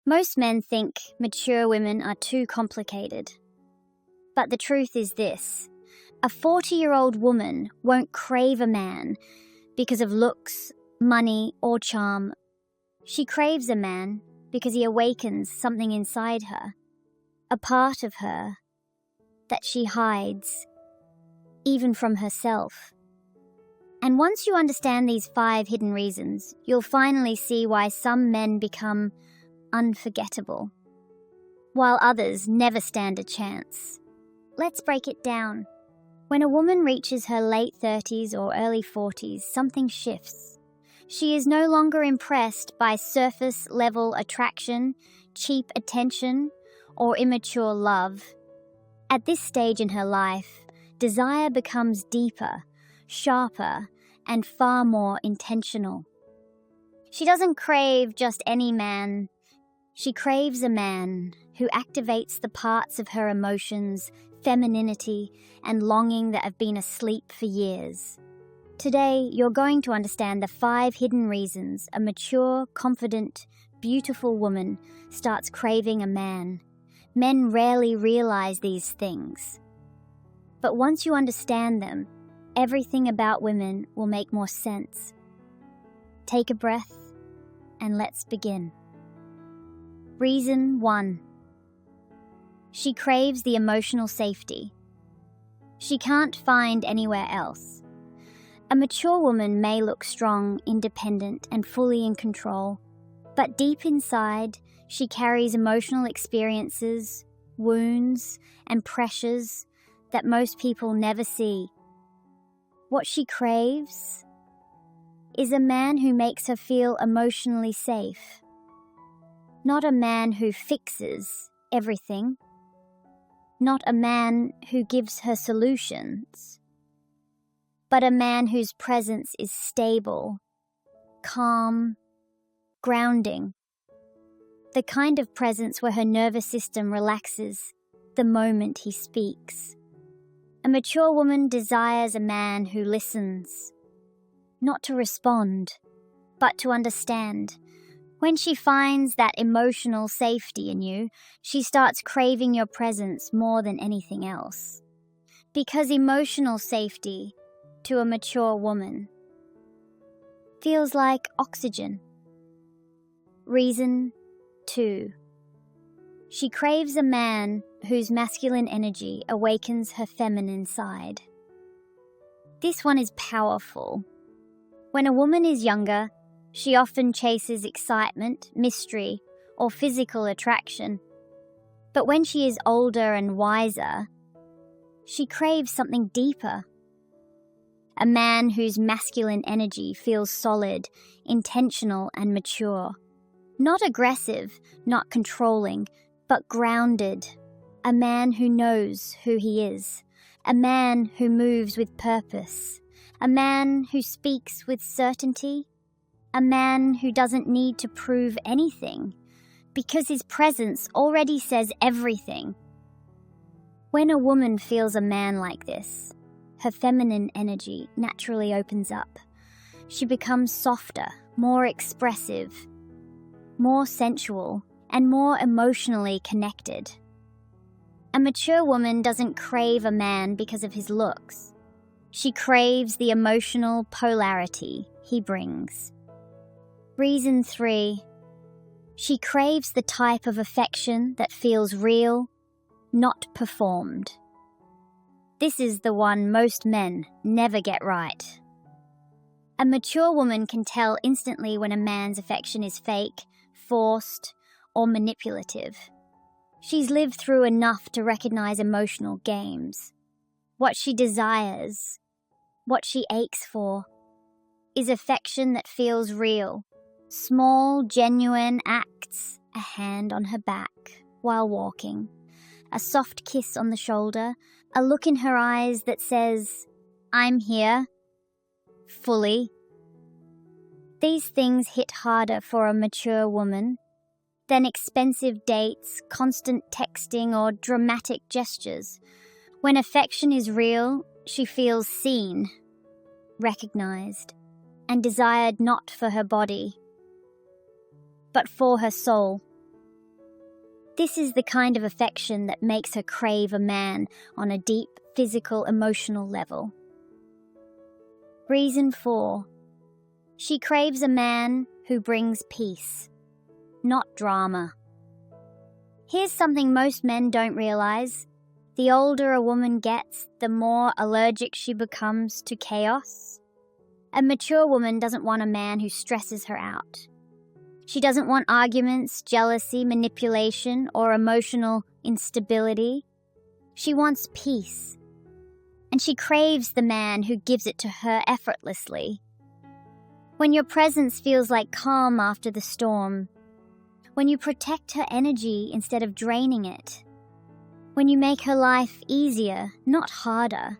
Most men think mature women are too complicated. But the truth is this: a 40-year-old woman won't crave a man because of looks, money, or charm. She craves a man because he awakens something inside her, a part of her that she hides, even from herself. And once you understand these 5 hidden reasons, you'll finally see why some men become unforgettable, while others never stand a chance. Let's break it down. When a woman reaches her late 30s or early 40s, something shifts. She is no longer impressed by surface-level attraction, cheap attention, or immature love. At this stage in her life, desire becomes deeper, sharper, and far more intentional. She doesn't crave just any man. She craves a man who activates the parts of her emotions, femininity, and longing that have been asleep for years. Today, you're going to understand the 5 hidden reasons a mature, confident, beautiful woman starts craving a man. Men rarely realize these things. But once you understand them, everything about women will make more sense. Take a breath, and let's begin. Reason 1. She craves the emotional safety she can't find anywhere else. A mature woman may look strong, independent, and fully in control, but deep inside, she carries emotional experiences, wounds, and pressures that most people never see. What she craves is a man who makes her feel emotionally safe. Not a man who fixes everything. Not a man who gives her solutions. But a man whose presence is stable, calm, grounding. The kind of presence where her nervous system relaxes the moment he speaks. A mature woman desires a man who listens, not to respond, but to understand. When she finds that emotional safety in you, she starts craving your presence more than anything else. Because emotional safety, to a mature woman, feels like oxygen. Reason 2. She craves a man whose masculine energy awakens her feminine side. This one is powerful. When a woman is younger, she often chases excitement, mystery, or physical attraction. But when she is older and wiser, she craves something deeper. A man whose masculine energy feels solid, intentional, and mature. Not aggressive, not controlling, but grounded. A man who knows who he is. A man who moves with purpose. A man who speaks with certainty. A man who doesn't need to prove anything, because his presence already says everything. When a woman feels a man like this, her feminine energy naturally opens up. She becomes softer, more expressive, more sensual, and more emotionally connected. A mature woman doesn't crave a man because of his looks. She craves the emotional polarity he brings. Reason 3. She craves the type of affection that feels real, not performed. This is the one most men never get right. A mature woman can tell instantly when a man's affection is fake, forced, or manipulative. She's lived through enough to recognize emotional games. What she desires, what she aches for, is affection that feels real. Small, genuine acts, a hand on her back while walking, a soft kiss on the shoulder, a look in her eyes that says, "I'm here," fully. These things hit harder for a mature woman than expensive dates, constant texting, or dramatic gestures. When affection is real, she feels seen, recognized, and desired not for her body, but for her soul. This is the kind of affection that makes her crave a man on a deep physical, emotional level. Reason 4. She craves a man who brings peace, not drama. Here's something most men don't realize. The older a woman gets, the more allergic she becomes to chaos. A mature woman doesn't want a man who stresses her out. She doesn't want arguments, jealousy, manipulation, or emotional instability. She wants peace. And she craves the man who gives it to her effortlessly. When your presence feels like calm after the storm, when you protect her energy instead of draining it, when you make her life easier, not harder,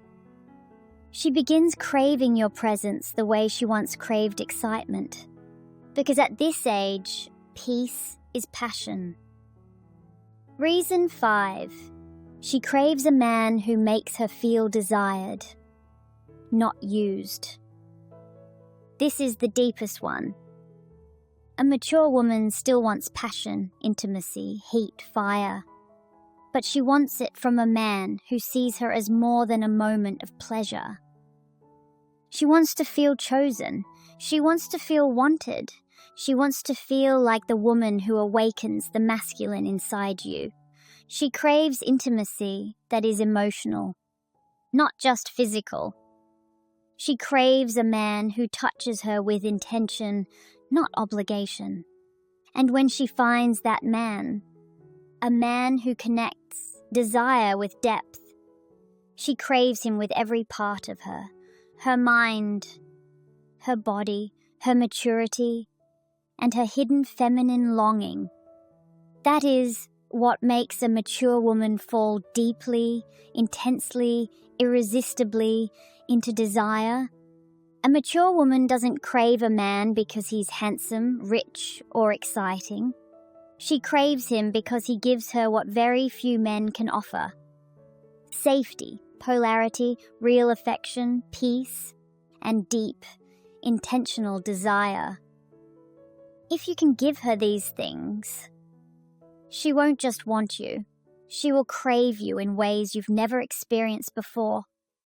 she begins craving your presence the way she once craved excitement. Because at this age, peace is passion. Reason 5. She craves a man who makes her feel desired, not used. This is the deepest one. A mature woman still wants passion, intimacy, heat, fire. But she wants it from a man who sees her as more than a moment of pleasure. She wants to feel chosen. She wants to feel wanted. She wants to feel like the woman who awakens the masculine inside you. She craves intimacy that is emotional, not just physical. She craves a man who touches her with intention, not obligation. And when she finds that man, a man who connects desire with depth, she craves him with every part of her, her mind, her body, her maturity, and her hidden feminine longing. That is what makes a mature woman fall deeply, intensely, irresistibly into desire. A mature woman doesn't crave a man because he's handsome, rich, or exciting. She craves him because he gives her what very few men can offer: safety, polarity, real affection, peace, and deep, intentional desire. If you can give her these things, she won't just want you. She will crave you in ways you've never experienced before.